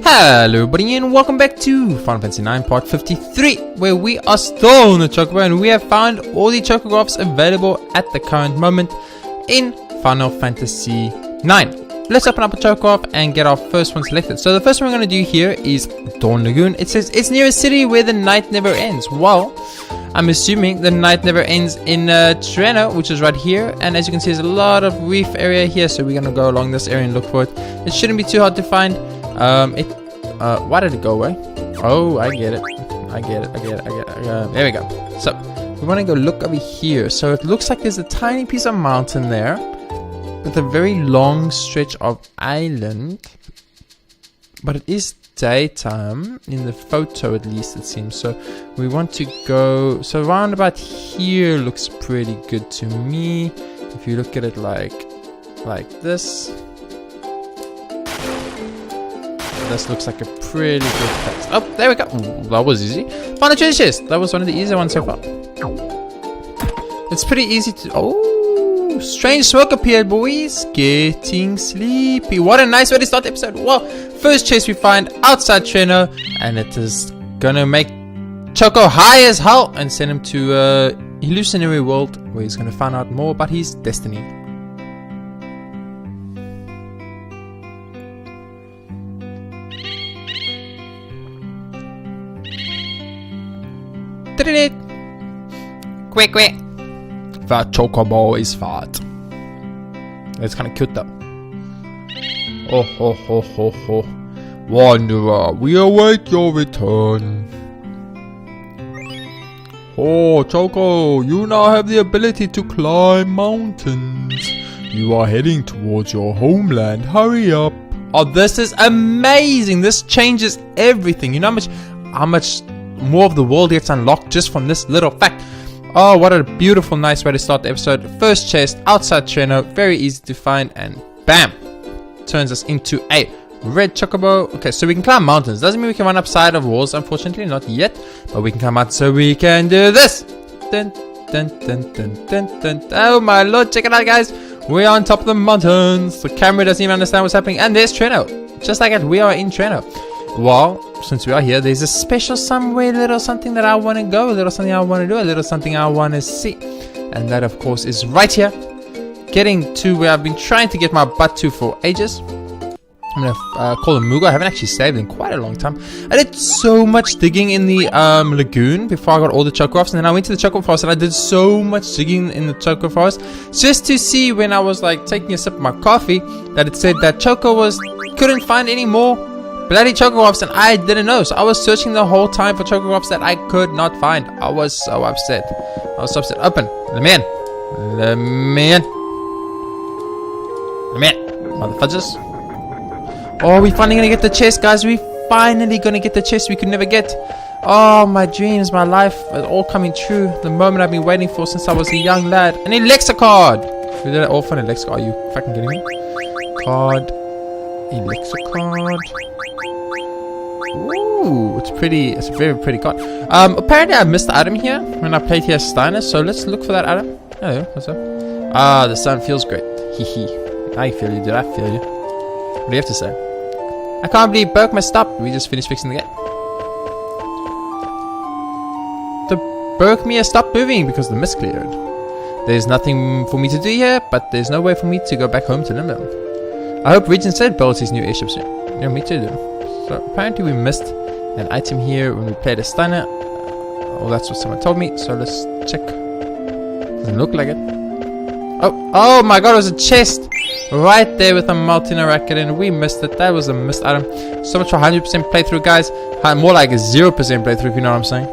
Hello everybody and welcome back to Final Fantasy 9 Part 53, where we are still in the Chocobo and we have found all the Chocographs available at the current moment in Final Fantasy 9. Let's open up a Chocograph and get our first one selected. So the first one we're going to do here is Dawn Lagoon. It says it's near a city where the night never ends. Well, I'm assuming the night never ends in Treno, which is right here. And as you can see, there's a lot of reef area here, so we're going to go along this area and look for it. It shouldn't be too hard to find. Why did it go away? Oh, I get it. There we go. So, we want to go look over here. So, it looks like there's a tiny piece of mountain there with a very long stretch of island. But it is daytime, in the photo at least it seems. So, we want to go... So, around about here looks pretty good to me. If you look at it like this. This looks like a pretty good place. Oh, there we go. Ooh, that was easy. Found a treasure chest. That was one of the easier ones so far. It's pretty easy to... Oh, strange smoke appeared, boys. Getting sleepy. What a nice way to start the episode. Well, first chest we find outside Treno, and it is gonna make Choco high as hell and send him to a hallucinatory world where he's gonna find out more about his destiny. Quick. That Chocobo is fat. It's kind of cute though. Oh. Wanderer, we await your return. Oh, Choco, you now have the ability to climb mountains. You are heading towards your homeland. Hurry up. Oh, this is amazing. This changes everything. You know how much more of the world gets unlocked just from this little fact. Oh, what a beautiful, nice way to start the episode. First chest outside Treno, very easy to find, and bam, turns us into a red Chocobo. Okay, so we can climb mountains. Doesn't mean we can run upside of walls, unfortunately, not yet, but we can climb out, so we can do this. Dun. Oh my lord, check it out, guys. We are on top of the mountains. The camera doesn't even understand what's happening, and there's Treno. Just like that, we are in Treno. Well, since we are here, there's a special somewhere, little something that I want to go, a little something I want to do, a little something I want to see. And that, of course, is right here. Getting to where I've been trying to get my butt to for ages. I'm going to call him Mugo. I haven't actually saved in quite a long time. I did so much digging in the lagoon before I got all the Chocographs. And then I went to the Chocobo Forest and I did so much digging in the Chocobo Forest. Just to see when I was like taking a sip of my coffee that it said that Choco couldn't find any more bloody Chocographs, and I didn't know. So I was searching the whole time for Chocographs that I could not find. I was so upset. Open. Let me in. Motherfuckers. Oh, we finally gonna get the chest, guys. We finally gonna get the chest we could never get. Oh, my dreams, my life, are all coming true. The moment I've been waiting for since I was a young lad. An Alexa card. We did it all for an Alexa. Are you fucking kidding me? Card. Alexa card. Ooh, it's a very pretty card. Apparently I missed the item here when I played here as Steiner, so let's look for that item. Hello, what's up? Ah, the sun feels great. Hee. I feel you, dude. I feel you. What do you have to say? I can't believe Berkman stopped. We just finished fixing the gate. The Berkman stopped moving because the mist cleared. There's nothing for me to do here, but there's no way for me to go back home to Limbo. I hope Regent said builds his new airship soon. Yeah, me too, dude. So apparently we missed an item here when we played as Steiner. Well, that's what someone told me. So let's check. Doesn't look like it. Oh my god, it was a chest right there with a Multina racket, and we missed it. That was a missed item. So much for 100% playthrough, guys. More like a 0% playthrough, if you know what I'm saying.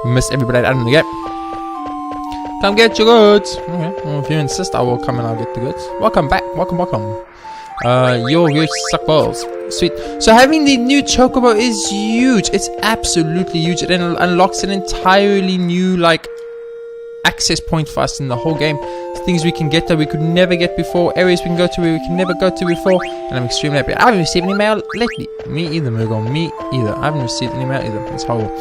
We missed every blade item in the game. Come get your goods. Okay, well, if you insist, I will come and I'll get the goods. Welcome back. Welcome. You suck balls. Sweet. So having the new Chocobo is huge. It's absolutely huge. It unlocks an entirely new access point for us in the whole game. Things we can get that we could never get before. Areas we can go to where we can never go to before. And I'm extremely happy. I haven't received any mail lately. Me either, Mugo. Me either. I haven't received any mail either. It's horrible.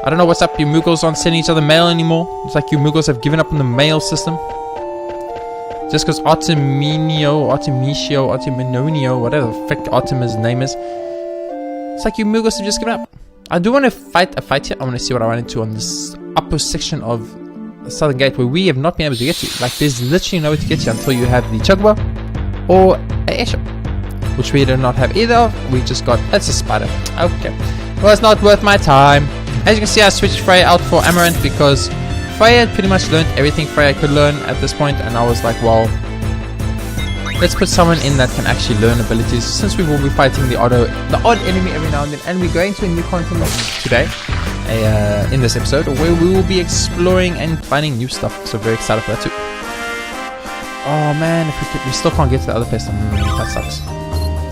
I don't know what's up. You Mugos aren't sending each other mail anymore. It's like you Mugos have given up on the mail system. Just because Arteminio, whatever the frick Artemis name is, It's like you Moogles have just given up. I do want to fight a fight here. I want to see what I run into on this upper section of the Southern Gate where we have not been able to get to. Like, there's literally nowhere to get to until you have the Chocobo or an airship, which we do not have either of. We just got, that's a spider. Okay. Well, it's not worth my time. As you can see, I switched Freya out for Amaranth because Freya had pretty much learned everything Freya could learn at this point, and I was like, well, let's put someone in that can actually learn abilities, since we will be fighting the odd enemy every now and then, and we're going to a new continent today, in this episode, where we will be exploring and finding new stuff. So very excited for that too. Oh man, if we still can't get to the other place, that sucks.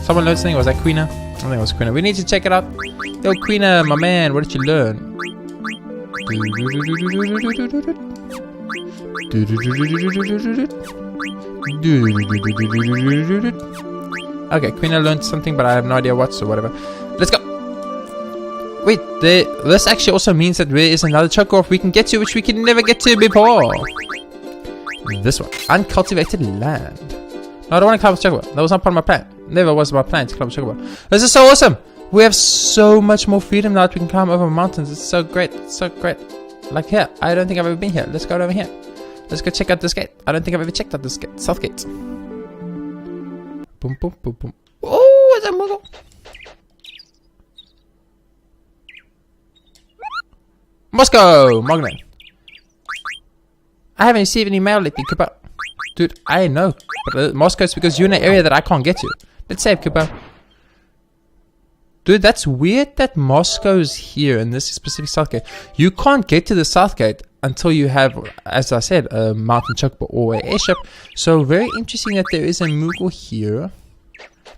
Someone learned something. Was that Queena? I think it was Queena. We need to check it out. Yo, Queena, my man, what did you learn? Okay, Queena learned something, but I have no idea what, so whatever. Let's go. Wait, this actually also means that there is another Chocobo we can get to, which we can never get to before. This one, uncultivated land. No, I don't want to climb a Chocobo. That was not part of my plan. Never was my plan to climb a Chocobo. This is so awesome. We have so much more freedom now that we can climb over mountains. It's so great. It's so great. Like here, I don't think I've ever been here. Let's go over here. Let's go check out this gate. I don't think I've ever checked out this gate. South gate. Boom, boom, boom, boom. Oh, it's a Moogle. Moscow! Mogman. I haven't received any mail lately, Cooper. Dude, I know. But Moscow's because you're in an area that I can't get to. Let's save, Cooper. Dude, that's weird that Moscow's here in this specific South Gate. You can't get to the South Gate until you have, as I said, a mountain Chocobo or an airship. So very interesting that there is a Moogle here.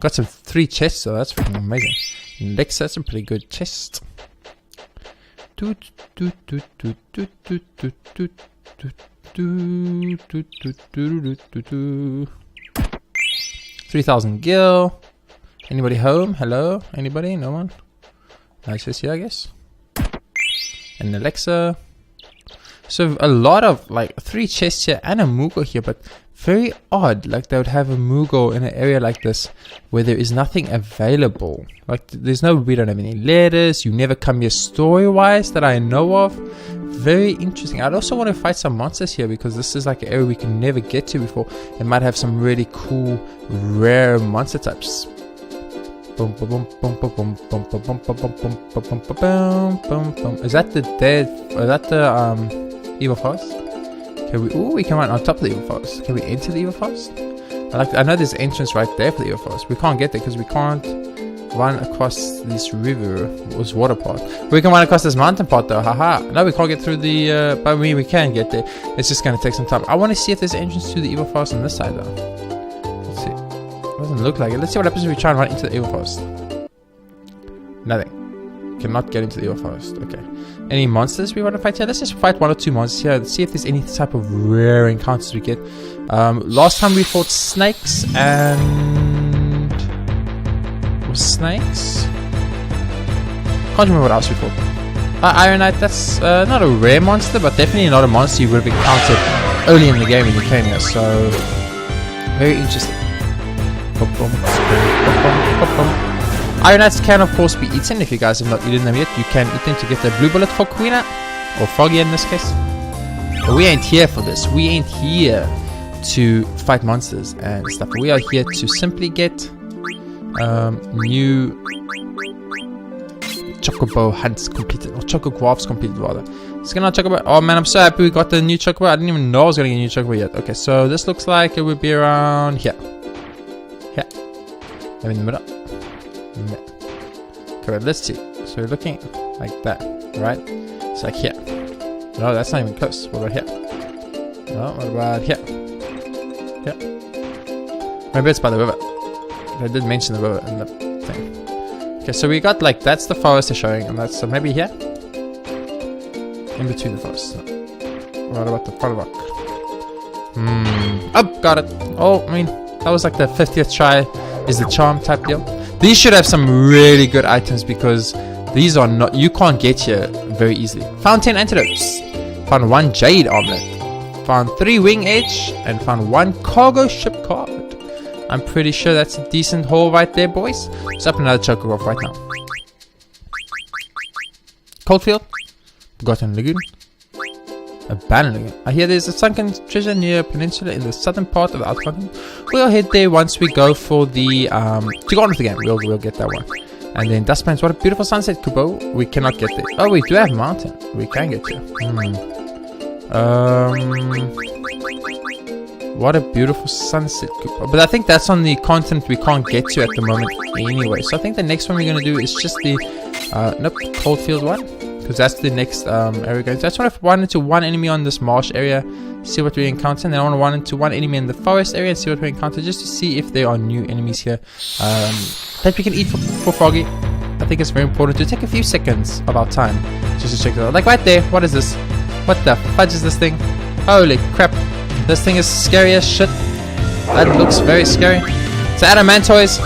Got some 3 chests, so that's freaking amazing. Lex, that's a pretty good chest. 3,000 gil. Anybody home? Hello? Anybody? No one? Nice to see you, I guess. And Alexa. So a lot of, like, 3 chests here and a Moogle here, but very odd. Like, they would have a Moogle in an area like this where there is nothing available. Like, there's no, we don't have any letters. You never come here story-wise that I know of. Very interesting. I'd also want to fight some monsters here because this is like an area we can never get to before. It might have some really cool, rare monster types. Boom, boom, boom, boom, boom, boom, boom, boom, boom, boom, boom, boom, boom, boom, boom. Is that the dead? Is that the evil forest? Can we? Ooh, we can run on top of the evil forest. Can we enter the evil forest? I know there's an entrance right there for the evil forest. We can't get there because we can't run across this river, this water part. We can run across this mountain part though. Haha. No, we can't get through the. But we can get there. It's just gonna take some time. I want to see if there's an entrance to the evil forest on this side though. Doesn't look like it. Let's see what happens if we try and run into the evil forest. Nothing. Cannot get into the evil forest. Okay. Any monsters we want to fight here? Let's just fight 1 or 2 monsters here. Let's see if there's any type of rare encounters we get. Last time we fought snakes and... snakes? Can't remember what else we fought. Ironite, that's not a rare monster, but definitely not a monster you would have encountered early in the game when you came here. So, very interesting. Ironites can of course be eaten. If you guys have not eaten them yet, you can eat them to get the blue bullet for Queena, or Froggy in this case. But we ain't here for this. We ain't here to fight monsters and stuff. We are here to simply get new Chocobo hunts completed, or Chocographs completed rather. It's gonna Chocobo. Oh man, I'm so happy we got the new Chocobo. I didn't even know I was gonna get a new Chocobo yet. Okay, so this looks like it would be around here. Here. I'm in the middle. Yeah. Okay, let's see. So we're looking like that, right? It's like here. No, that's not even close. What about here? No, what about here? Here. Maybe it's by the river. I did mention the river in the thing. Okay, so we got like, that's the forest they're showing, and that's maybe here? In between the forests. What about the front rock? Oh, got it. Oh, I mean, that was like the 50th try is the charm type deal. These should have some really good items because these are not, you can't get here very easily. Found 10 antidotes. Found 1 jade armlet. Found 3 wing edge and found 1 cargo ship card. I'm pretty sure that's a decent haul right there, boys. Let's open another Chocobo right now. Coldfield. Forgotten Lagoon. Abandoned Lagoon. I hear there's a sunken treasure near a peninsula in the southern part of the outer continent. We'll head there once we go for the to go on with the game. We'll get that one. And then Dustpans. What a beautiful sunset, Kubo. We cannot get there. Oh, we do have mountain. We can get there. What a beautiful sunset, Kubo. But I think that's on the continent we can't get to at the moment anyway. So I think the next one we're going to do is just the nope, Coldfield one. Because that's the next area going. So I just want to run into one enemy on this marsh area, see what we encounter, and then I want to run into one enemy in the forest area and see what we encounter, just to see if there are new enemies here that we can eat for Froggy. I think it's very important to take a few seconds of our time just to check it out. Like right there, what is this? What the fudge is this thing? Holy crap, this thing is scary as shit. That looks very scary. It's Adamantoise.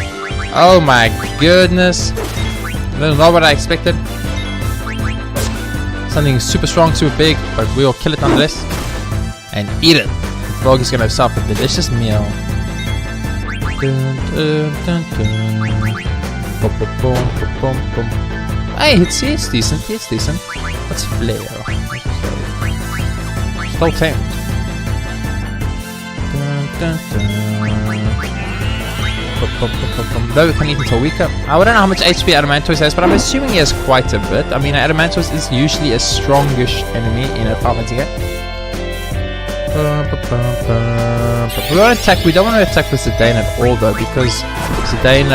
Oh my goodness. That's not what I expected. Something super strong, super big, but we'll kill it nonetheless and eat it. Froggy's gonna have himself a delicious meal. Hey, it's decent. It's decent. What's flair? Still tamed. Though we can eat until weaker. I don't know how much HP Adamantoise has, but I'm assuming he has quite a bit. I mean, Adamantoise is usually a strongish enemy in a Final Fantasy game. We don't attack. We don't want to attack with Zidane at all, though, because Zidane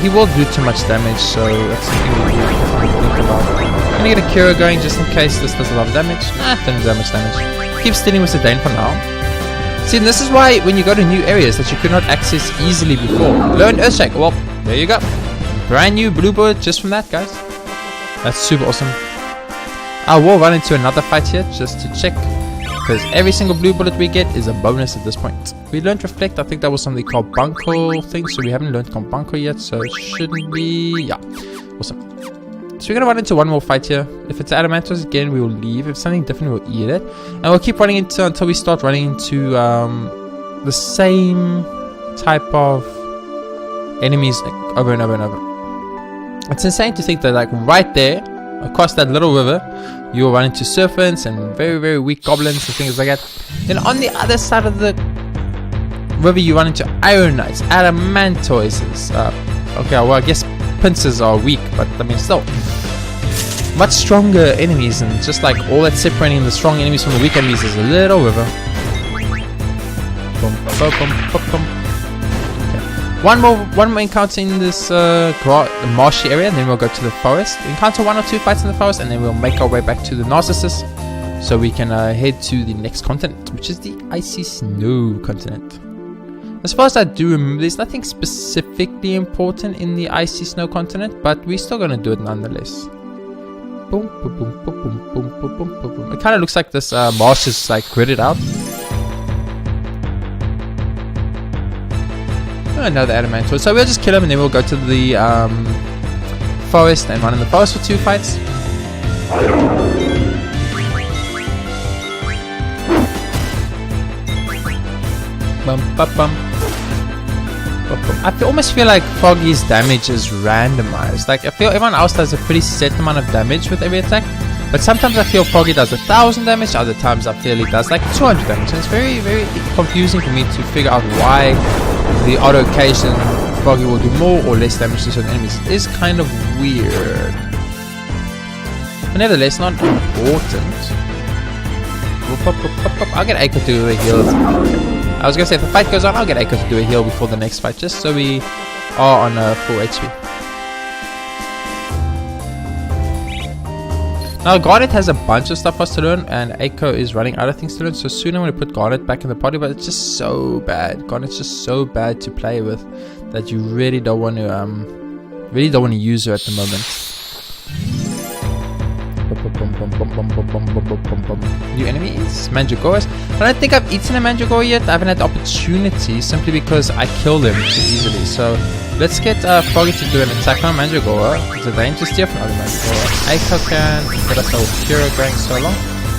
he will do too much damage. So that's something we need to think about. I'm gonna get a Cura going just in case this does a lot of damage. Nah, doesn't do that much damage. Keep stealing with Zidane for now. See, and this is why when you go to new areas that you could not access easily before. Learn Earthshake. Well, there you go. Brand new blue bullet just from that, guys. That's super awesome. I will run into another fight here just to check, because every single blue bullet we get is a bonus at this point. We learned Reflect. I think that was something called Bunko thing, so we haven't learned Bunko yet, so it shouldn't be... yeah. Awesome. So we're going to run into one more fight here. If it's Adamantoise again, we will leave. If it's something different, we'll eat it. And we'll keep running into until we start running into the same type of enemies over and over and over. It's insane to think that, like, right there, across that little river, you will run into serpents and very, very weak goblins and things like that. Then on the other side of the river, you run into Iron Knights, Adamantoises. Okay, well, I guess pincers are weak, but I mean, still much stronger enemies, and just like all that's separating the strong enemies from the weak enemies is a little river. Boom, boom, boom, boom, boom. Okay. One more encounter in this marshy area, and then we'll go to the forest. Encounter 1 or 2 fights in the forest, and then we'll make our way back to the Narcissus, so we can head to the next continent, which is the Icy Snow continent. As far as I do remember, there's nothing specifically important in the Icy Snow continent, but we're still gonna do it nonetheless. Boom, boom, boom, boom, boom, boom, boom, boom, boom. It kind of looks like this marsh is like gridded out. Oh, another Adamantoise. So we'll just kill him, and then we'll go to the forest and run in the forest for 2 fights. Bum, bum, bum. I almost feel like Froggy's damage is randomized. Like, I feel everyone else does a pretty set amount of damage with every attack, but sometimes I feel Froggy does 1,000 damage, other times I feel he does like 200 damage, and it's very, very confusing for me to figure out why the auto occasion Froggy will do more or less damage to certain enemies. It is kind of weird, but nevertheless not important. I'll get Aiko to do a heal. I was gonna say, if the fight goes on, I'll get Aiko to do a heal before the next fight, just so we are on full HP. Now, Garnet has a bunch of stuff for us to learn, and Aiko is running out of things to learn, so soon I'm going to put Garnet back in the party, but it's just so bad. Garnet's just so bad to play with that you really don't want to use her at the moment. New enemies, Mandragoras. I don't think I've eaten a Mandragora yet. I haven't had the opportunity, simply because I kill them too easily. So let's get Froggy to do an attack on Mandragora. Zidane to steer from other Mandragora. Aiko can get us our hero going so long.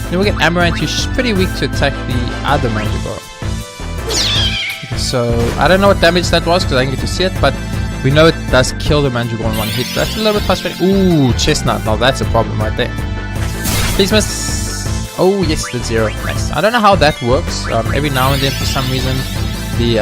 Then we'll get Amaranth, who's pretty weak to attack the other Mandragora. So I don't know what damage that was because I didn't get to see it, but we know it does kill the Mandragora in one hit. That's a little bit frustrating. Ooh, Chestnut. Now that's a problem right there. Please miss. Oh yes, did 0. Nice. I don't know how that works. Every now and then, for some reason, the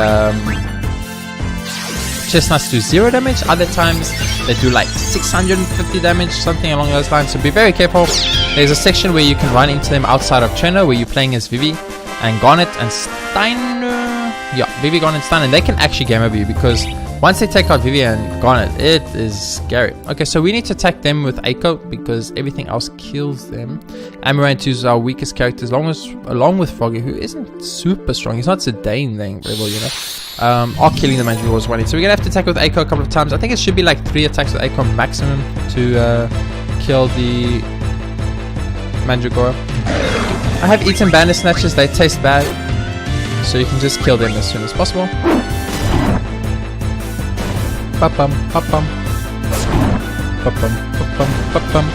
chestnuts do 0 damage. Other times they do like 650 damage, something along those lines. So be very careful. There's a section where you can run into them outside of Trainer, where you're playing as Vivi and Garnet and Steiner. Yeah, Vivi, Garnet, and Steiner, and they can actually game over you, because once they take out Vivi and Garnet, it is scary. Okay, so we need to attack them with Echo, because everything else kills them. Amaranth is our weakest character, along with Froggy, who isn't super strong. He's not Zidane level, you know. Are killing the Mandragoras one. So we're gonna have to attack with Echo a couple of times. I think it should be like 3 attacks with Echo maximum to kill the Mandragora. I have eaten bandit snatches. They taste bad, so you can just kill them as soon as possible. Ba-bum, ba-bum. Ba-bum, ba-bum, ba-bum.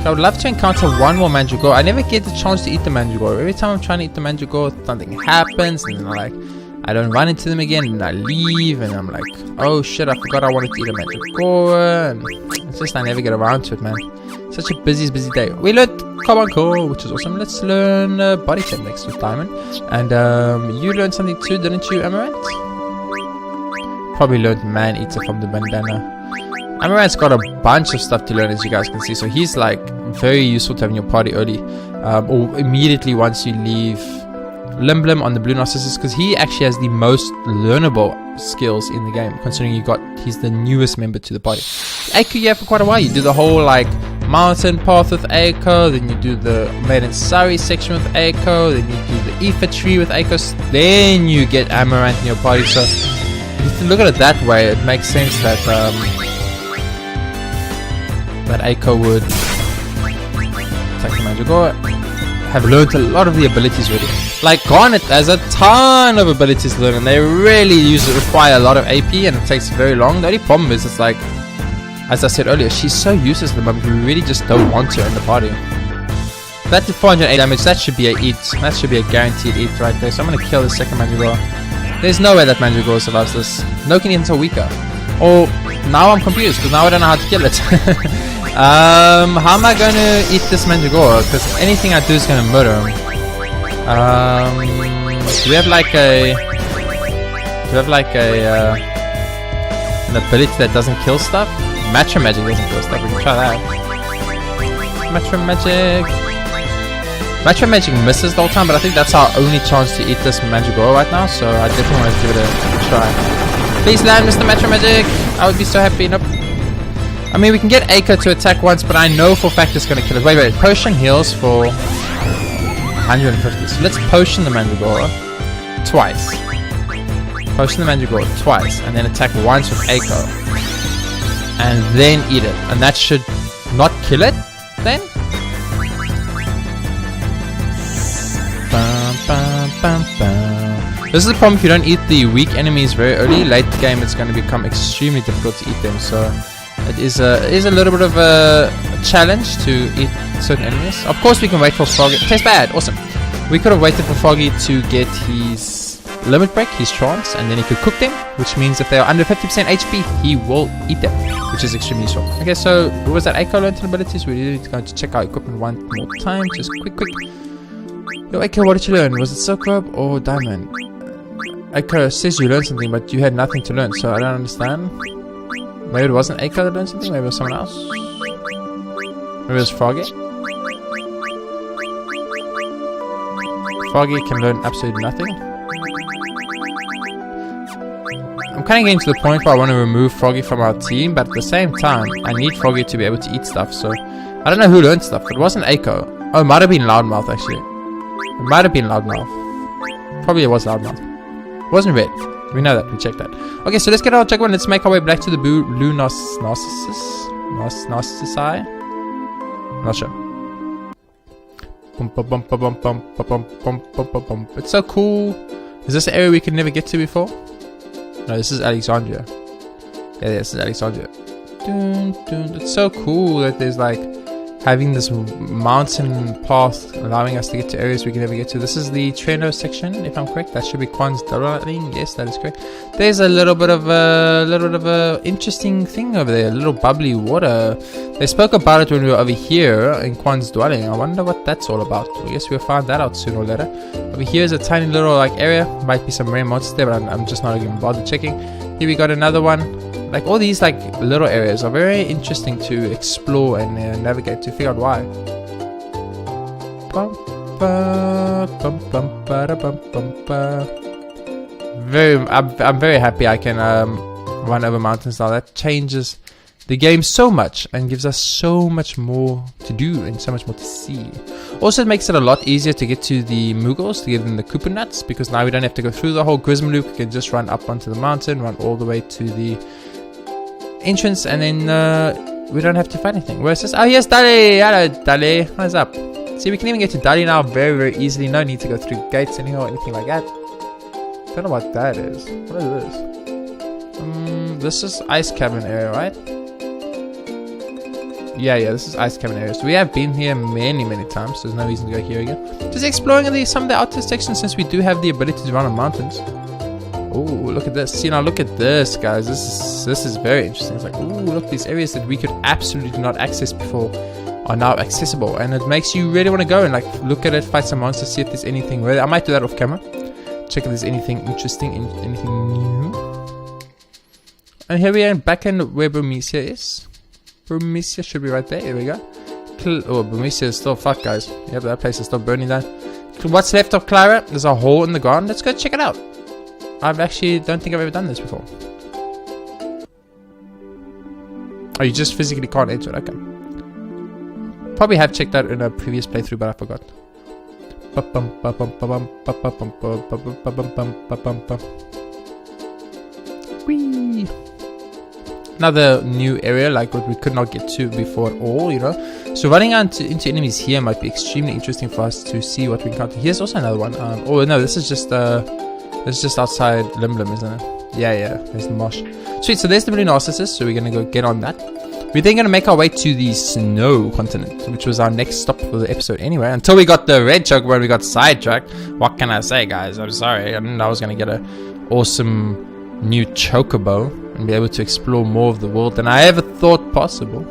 I would love to encounter one more Mandragora. I never get the chance to eat the Mandragora. Every time I'm trying to eat the Mandragora, something happens, and then I don't run into them again, and I leave, and I'm like, oh shit, I forgot I wanted to eat a Mandragora, and it's just I never get around to it, man. Such a busy day. We learned Corbin Swart, which is awesome. Let's learn body check next with Diamond. And you learned something too, didn't you, Amaranth? Probably learned Man Eater from the bandana. Amaranth's got a bunch of stuff to learn, as you guys can see. So he's like very useful to have in your party early, or immediately once you leave Limblim on the Blue Narcissus, because he actually has the most learnable skills in the game, considering he's the newest member to the party. Echo you have for quite a while. You do the whole like mountain path with Echo, then you do the Maiden Sari section with Echo, then you do the Aoife tree with Echo, then you get Amaranth in your party. So if you look at it that way, it makes sense that that Echo would attack the Mandragora. Have learned a lot of the abilities already. Like Garnet has a ton of abilities to learn, and they really require a lot of AP, and it takes very long. The only problem is, it's like, as I said earlier, she's so useless at the moment. We really just don't want her in the party. That did 408 damage. That should be a eat. That should be a guaranteed eat right there. So I'm gonna kill the second Mandragora. There's no way that Mandragora survives this. No can even weaker. Or now I'm confused, because now I don't know how to kill it. How am I going to eat this Mandragora? Because anything I do is going to murder him. Do we have like an ability that doesn't kill stuff? Matcha Magic doesn't kill stuff. We can try that. Matcha Magic misses the whole time, but I think that's our only chance to eat this Mandragora right now. So I definitely want to give it a try. Please land, Mr. Matcha Magic. I would be so happy. Nope. I mean, we can get Echo to attack once, but I know for a fact it's going to kill it. Wait. Potion heals for 150. So let's potion the Mandragora twice. Potion the Mandragora twice, and then attack once with Echo. And then eat it. And that should not kill it, then? This is the problem if you don't eat the weak enemies very early. Late game, it's going to become extremely difficult to eat them. So it is a little bit of a challenge to eat certain enemies. Of course, we can wait for Froggy. Tastes bad. Awesome. We could have waited for Froggy to get his limit break, his trance, and then he could cook them, which means if they are under 50% HP, he will eat them, which is extremely useful. Okay, so what was that? Echo learned abilities. We need to go to check our equipment one more time. Just quick. Yo, Echo, what did you learn? Was it Silk Robe or Diamond? Echo says you learned something, but you had nothing to learn, so I don't understand. Maybe it wasn't Echo that learned something, maybe it was someone else. Maybe it was Froggy. Froggy can learn absolutely nothing. I'm kind of getting to the point where I want to remove Froggy from our team, but at the same time, I need Froggy to be able to eat stuff, so I don't know who learned stuff. It wasn't Echo. Oh, it might have been Loudmouth, actually. It might have been Loudmouth. Probably it was Loudmouth. It wasn't Red. We know that. We checked that. Okay, so let's get our check one. Let's make our way back to the blue Narcissus. Narcissi? Not sure. It's so cool. Is this an area we could never get to before? No, this is Alexandria. Yeah, this is Alexandria. It's so cool that there's like having this mountain path allowing us to get to areas we can never get to. This is the Treno section, if I'm correct. That should be Quan's Darling. Yes, that is correct. There's a little bit of a interesting thing over there, a little bubbly water. They spoke about it when we were over here in Quan's Dwelling. I wonder what that's all about. I guess we'll find that out sooner or later. Over here is a tiny little like area. Might be some rare monsters there, but I'm just not even bothered checking. Here we got another one. Like all these like little areas are very interesting to explore and navigate to figure out why. I'm very happy I can run over mountains now. That changes the game so much and gives us so much more to do and so much more to see. Also, it makes it a lot easier to get to the Muggles, to give them the Koopa nuts, because now we don't have to go through the whole Grism loop. We can just run up onto the mountain, run all the way to the entrance, and then we don't have to fight anything. Where it says, oh, here's Dali. Hello, Dali. What's up? See, we can even get to Dali now very, very easily. No need to go through gates anymore or anything like that. Don't know what that is. What is this? This is Ice Cavern area, right? Yeah, this is Ice Cavern area. So we have been here many, many times. So there's no reason to go here again. Just exploring some of the outer sections since we do have the ability to run on mountains. Oh, look at this. See, now look at this, guys. This is very interesting. It's like, oh, look, these areas that we could absolutely not access before are now accessible. And it makes you really want to go and like look at it, fight some monsters, see if there's anything. I might do that off camera. Check if there's anything interesting, anything new. And here we are back in where Burmecia is. Burmecia should be right there. Here we go. Oh, Burmecia is still fucked, guys. Yep, that place is still burning down. What's left of Clara? There's a hole in the ground. Let's go check it out. I've actually don't think I've ever done this before. Oh, you just physically can't enter it. Okay. Probably have checked that in a previous playthrough, but I forgot. Whee! Another new area, like what we could not get to before at all, you know. So running into enemies here might be extremely interesting for us to see what we encounter. Here's also another one. Oh no, this is just outside Limblum, isn't it? Yeah, there's the marsh. Sweet, so there's the Blue Narcissus, so we're gonna go get on that. We're then gonna make our way to the Snow Continent, which was our next stop for the episode anyway, until we got the red Chocobo and we got sidetracked. What can I say, guys? I'm sorry. I didn't know I was gonna get an awesome new Chocobo and be able to explore more of the world than I ever thought possible.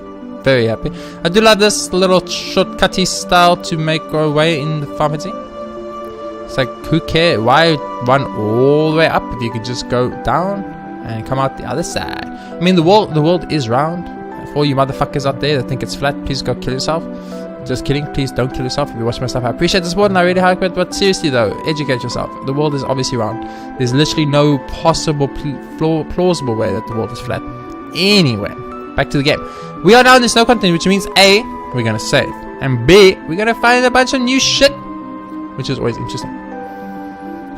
Very happy. I do like this little shortcutty style to make our way in the pharmacy. It's like, who cares? Why run all the way up if you could just go down and come out the other side? I mean, the world is round. For all you motherfuckers out there that think it's flat, please go kill yourself. Just kidding. Please don't kill yourself if you watch my stuff. I appreciate the support and I really like it, but seriously though, educate yourself. The world is obviously round. There's literally no possible plausible way that the world is flat. Anyway, back to the game. We are now in the Snow Continent, which means A, we're gonna save, and B, we're gonna find a bunch of new shit, which is always interesting.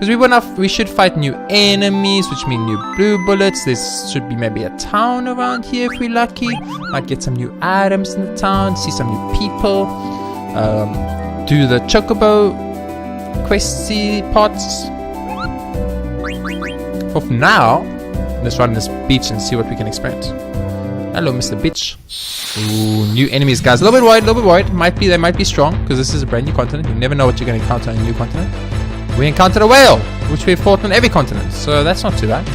Because we should fight new enemies, which mean new blue bullets. There should be maybe a town around here if we're lucky. Might get some new items in the town, see some new people, do the Chocobo questy parts. For now, let's run this beach and see what we can experience. Hello, Mr. Bitch. Ooh, new enemies, guys. A little bit worried. They might be strong, because this is a brand new continent. You never know what you're going to encounter on a new continent. We encountered a whale, which we've fought on every continent, so that's not too bad.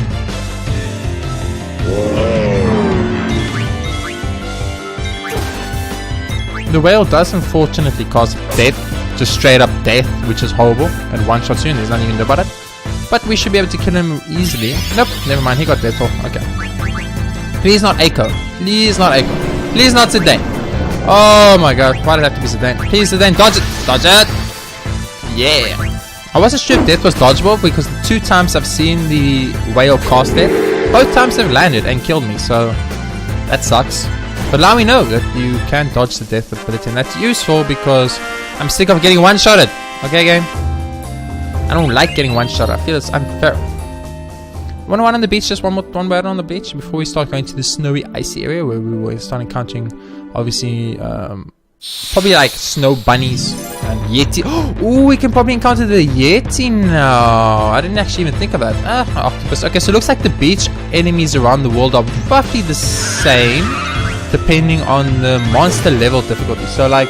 The whale does unfortunately cause death, just straight up death, which is horrible, and one shot soon, there's nothing you can do about it. But we should be able to kill him easily. Nope, never mind, he got death. Okay. Please not Echo. Please not Echo. Please not Zidane. Oh my god, why did it have to be Zidane? Please Zidane, dodge it! Dodge it! Yeah! I wasn't sure if death was dodgeable because the 2 times I've seen the whale cast death, both times they've landed and killed me, so that sucks. But now we know that you can dodge the death ability, and that's useful because I'm sick of getting one-shotted. Okay, game? I don't like getting one-shotted. I feel it's unfair. One on the beach, just one word on the beach before we start going to the snowy, icy area where we will start encountering, obviously, probably like snow bunnies and Yeti. Oh, we can probably encounter the Yeti now. I didn't actually even think of that. Octopus. Okay, so it looks like the beach enemies around the world are roughly the same. depending on the monster level difficulty. So like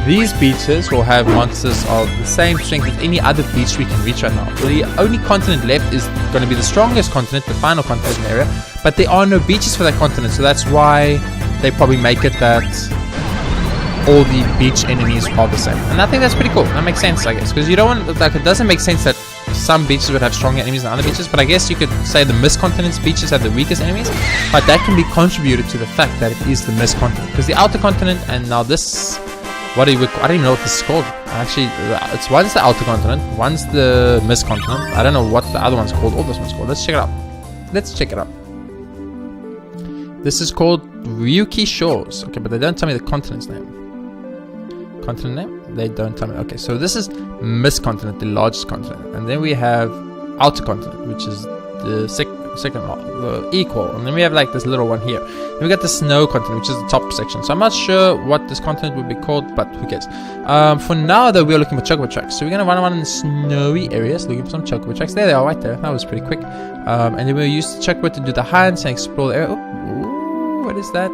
these beaches will have monsters of the same strength as any other beach we can reach right now. The only continent left is going to be the strongest continent, the final continent in the area, but there are no beaches for that continent, so that's why they probably make it that all the beach enemies are the same. And I think that's pretty cool. That makes sense, I guess, because you don't want, like, it doesn't make sense that some beaches would have stronger enemies than other beaches, but I guess you could say the mist continent's beaches have the weakest enemies, but that can be contributed to the fact that it is the mist continent, because the outer continent, and now this, what do you, I don't even know what this is called actually. It's one's the outer continent, one's the mist continent. I don't know what the other one's called or this one's called. Let's check it out. This is called Ryuki Shores. Okay, but they don't tell me the continent's name. Continent name? They don't tell me. Okay, so this is mist continent, the largest continent, and then we have outer continent, which is the second equal, and then we have like this little one here. Then we got the snow continent, which is the top section. So I'm not sure what this continent would be called, but who cares. For now though, we're looking for chocobo tracks, so we're gonna run around in the snowy areas looking for some chocobo tracks. There they are, right there. That was pretty quick. And then we'll use the chocobo to do the hunts and explore the area. Ooh, what is that?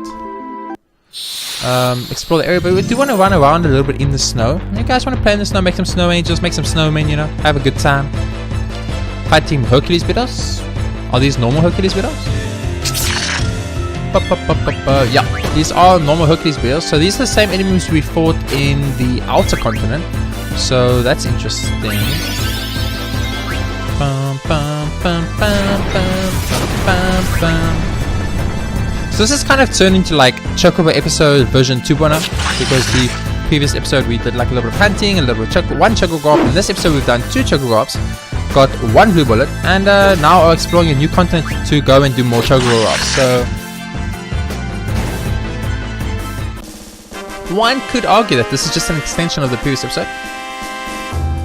Explore the area, but we do want to run around a little bit in the snow. You guys want to play in the snow, make some snow angels, make some snowmen, you know, have a good time. Fighting Hercules Beetles. Are these normal Hercules Beetles? Yeah, these are normal Hercules Beetles. So these are the same enemies we fought in the outer continent. So that's interesting. So this is kind of turned into like Chocobo episode version 2.0, because the previous episode we did like a little bit of hunting, a little bit of one Chocobo. In this episode we've done 2 Chocobo, got 1 blue bullet, and now are exploring a new continent to go and do more Chocobo. So one could argue that this is just an extension of the previous episode.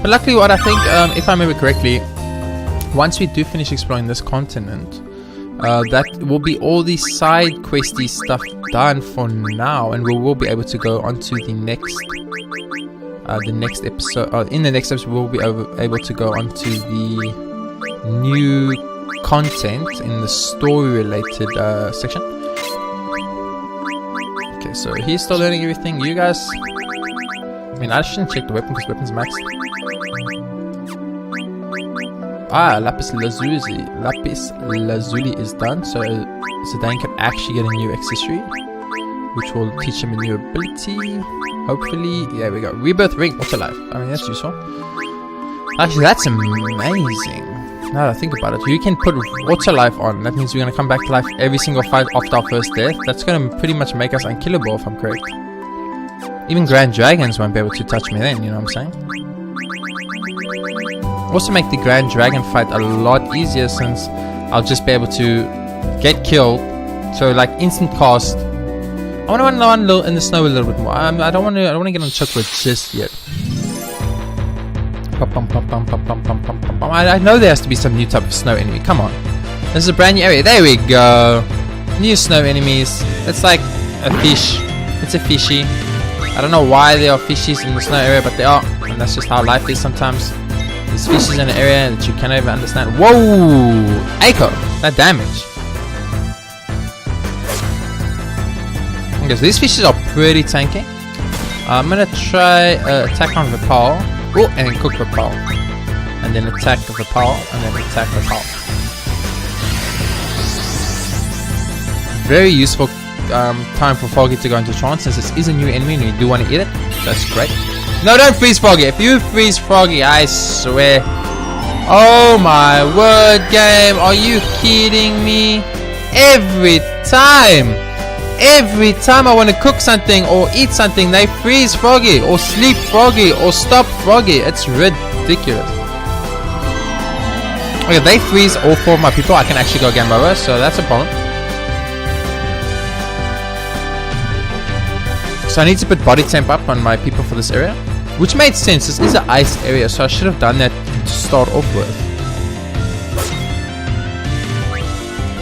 But luckily what I think, if I remember correctly, once we do finish exploring this continent, that will be all the side questy stuff done for now, and we will be able to go on to the next episode. In the next episode, we'll be able to go on to the new content in the story-related section. Okay, so he's still learning everything. You guys, I mean, I shouldn't check the weapon because weapon's max. Ah, lapis lazuli. Lapis lazuli is done, so Zidane can actually get a new accessory, which will teach him a new ability. Hopefully, there we go. Rebirth ring, what's alive? I mean, that's useful. Actually, that's amazing. Now that I think about it, you can put water life on. That means we're gonna come back to life every single fight after our first death. That's gonna pretty much make us unkillable, if I'm correct. Even Grand Dragons won't be able to touch me then, you know what I'm saying? Also make the Grand Dragon fight a lot easier, since I'll just be able to get killed. So like instant cast. I want to run in the snow a little bit more. I don't want to get on Chocobo just yet. I know there has to be some new type of snow enemy. Come on, this is a brand new area. There we go. New snow enemies. It's like a fish. It's a fishy. I don't know why there are fishies in the snow area, but they are, and that's just how life is sometimes. There's fishes in an area that you cannot even understand. Whoa! Echo! That damage. Okay, so these fishes are pretty tanky. I'm gonna try attack on Hippauls. Oh, and then cook Hippauls. And then attack Hippauls. And then attack Hippauls. Very useful time for Froggy to go into trance, since this is a new enemy and you do want to eat it. That's great. No, don't freeze Froggy. If you freeze Froggy, I swear. Oh my word, game. Are you kidding me? Every time I want to cook something or eat something, they freeze Froggy or sleep Froggy or stop Froggy. It's ridiculous. Okay, they freeze all 4 of my people. I can actually go game over, so that's a problem. So I need to put body temp up on my people for this area, which made sense. This is an ice area, so I should have done that to start off with.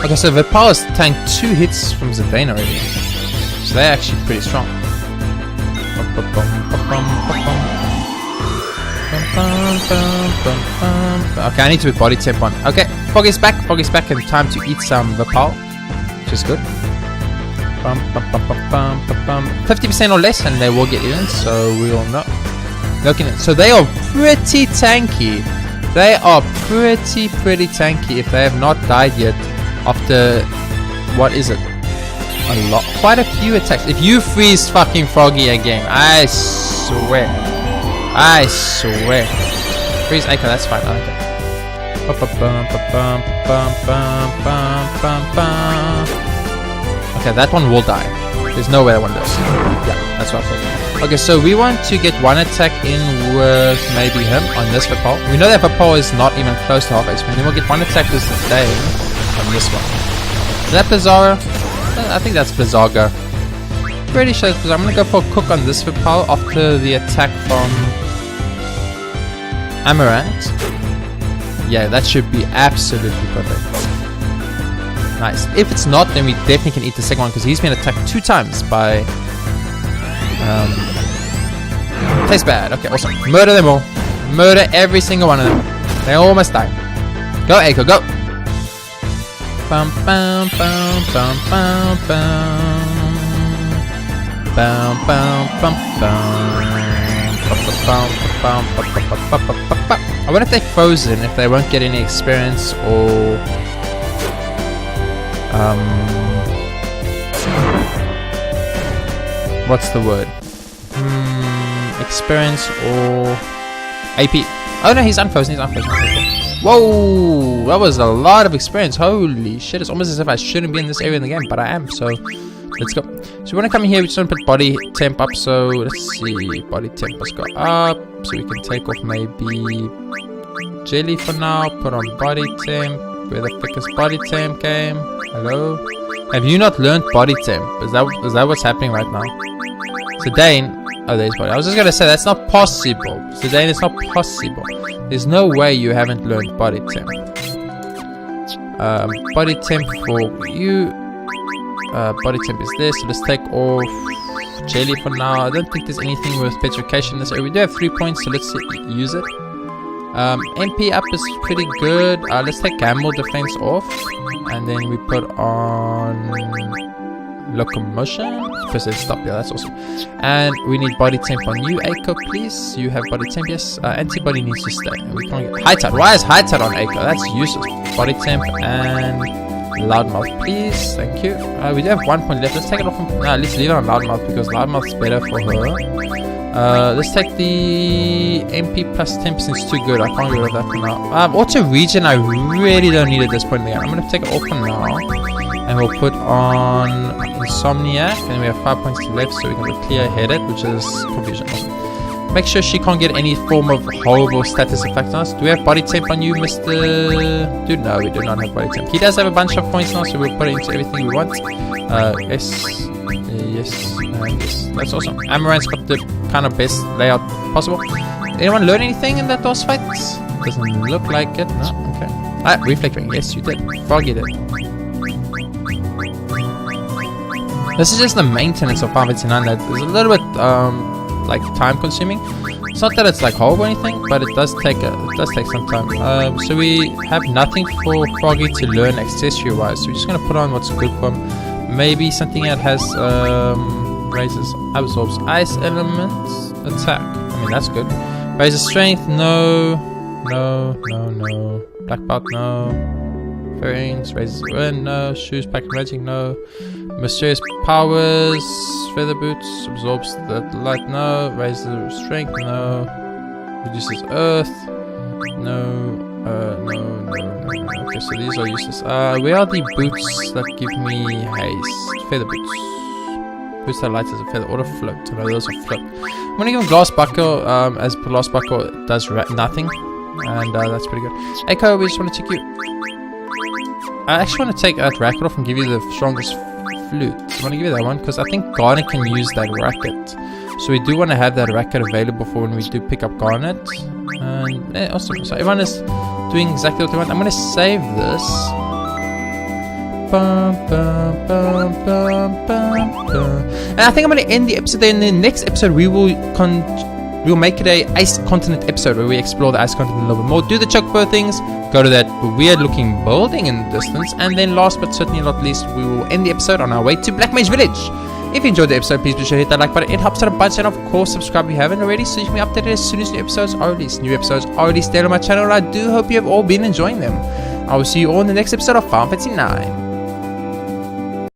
Okay, so Hippauls tanked 2 hits from Zidane already, so they're actually pretty strong. Okay, I need to put body temp on. Okay, Foggy's back, and time to eat some Hippauls, which is good. 50% or less, and they will get even. So we all know. Looking at, so they are pretty tanky. They are pretty tanky if they have not died yet. After what is it? A lot, quite a few attacks. If you freeze fucking Froggy again, I swear. Freeze Echo, that's fine. Okay. Okay, that one will die. There's no way that one does. Yeah, that's what I thought. Okay, so we want to get one attack in with maybe him on this Hippauls. We know that Hippauls is not even close to half HP. Then we'll get one attack this day on this one. Is that Bizarro? I think that's Bizarro. Pretty sure it's Bizarro. I'm gonna go for a cook on this Hippauls after the attack from Amaranth. Yeah, that should be absolutely perfect. Nice. If it's not, then we definitely can eat the second one because he's been attacked 2 times by tastes bad. Okay, awesome. Murder them all. Murder every single one of them. They all must die. Go, Echo, go. Bum bum bum bum bum bum bum bum bum. I wonder if they're frozen, if they won't get any experience or what's the word? Experience or AP. Oh no, he's unfrozen. Whoa, that was a lot of experience. Holy shit, it's almost as if I shouldn't be in this area in the game, but I am, so let's go. So we want to come in here, we just want to put body temp up, so let's see, body temp, let's go up, so we can take off maybe jelly for now, put on body temp, where the fuck is body temp game? Hello? Have you not learned body temp? Is that what's happening right now? So Dane, oh there's body. I was just gonna say that's not possible. So Dane, it's not possible. There's no way you haven't learned body temp. Body temp for you. Body temp is this. So let's take off jelly for now. I don't think there's anything with petrification in this area. We do have 3 points, so let's use it. MP up is pretty good. Let's take gamble defense off, and then we put on locomotion. Press it, stop. Yeah, that's awesome. And we need body temp on you, Echo, please. You have body temp, yes. Antibody needs to stay. We can't get high tide. Why is high tide on Echo? That's useless. Body temp and loudmouth, please. Thank you. We do have 1 point left. Let's take it off. Let's leave it on loudmouth because loudmouth's better for her. Let's take the MP plus 10% is too good. I can't get rid of that for now. Auto regen I really don't need at this point in the game. I'm going to take it off for now. And we'll put on Insomniac. And we have 5 points left, so we can go clear headed, which is confusion. Awesome. Make sure she can't get any form of horrible status effect on us. Do we have body temp on you, Mr. Dude? No, we do not have body temp. He does have a bunch of points now, so we'll put it into everything we want. Yes. Yes. That's awesome. Amaranth's got the kind of best layout possible. Anyone learn anything in that boss fight? Doesn't look like it. No? Okay. Reflect ring. Yes, you did. Froggy did. This is just the maintenance of 589 that is a little bit like time consuming. It's not that it's like horrible or anything, but it does take some time. So we have nothing for Froggy to learn accessory wise. So we're just gonna put on what's good for him. Maybe something that has raises, absorbs ice elements, attack. I mean that's good. Raises strength, no. Black belt, no. Fairings, raises wind, no. Shoes, pack magic, no. Mysterious powers, feather boots, absorbs the light, no. Raises strength, no. Reduces earth, no. Okay, so these are useless. Where are the boots that give me haste? Feather boots. Boots that light as a feather. Auto float. No, those are float. I'm gonna give him glass buckle. As glass buckle does nothing, and that's pretty good. Echo, we just want to take you. I actually want to take that racket off and give you the strongest flute. I want to give you that one because I think Garnet can use that racket. So we do want to have that racket available for when we do pick up Garnet. And yeah, awesome. So everyone is doing exactly what they want. I'm going to save this. And I think I'm going to end the episode there. In the next episode, we will we'll make it a ice continent episode where we explore the ice continent a little bit more, do the Chocobo things, go to that weird looking building in the distance, and then last but certainly not least, we will end the episode on our way to Black Mage Village. If you enjoyed the episode, please be sure to hit that like button. It helps out a bunch, and of course subscribe if you haven't already so you can be updated as soon as new episodes are released. New episodes are released there on my channel, and I do hope you have all been enjoying them. I will see you all in the next episode of Final Fantasy 9.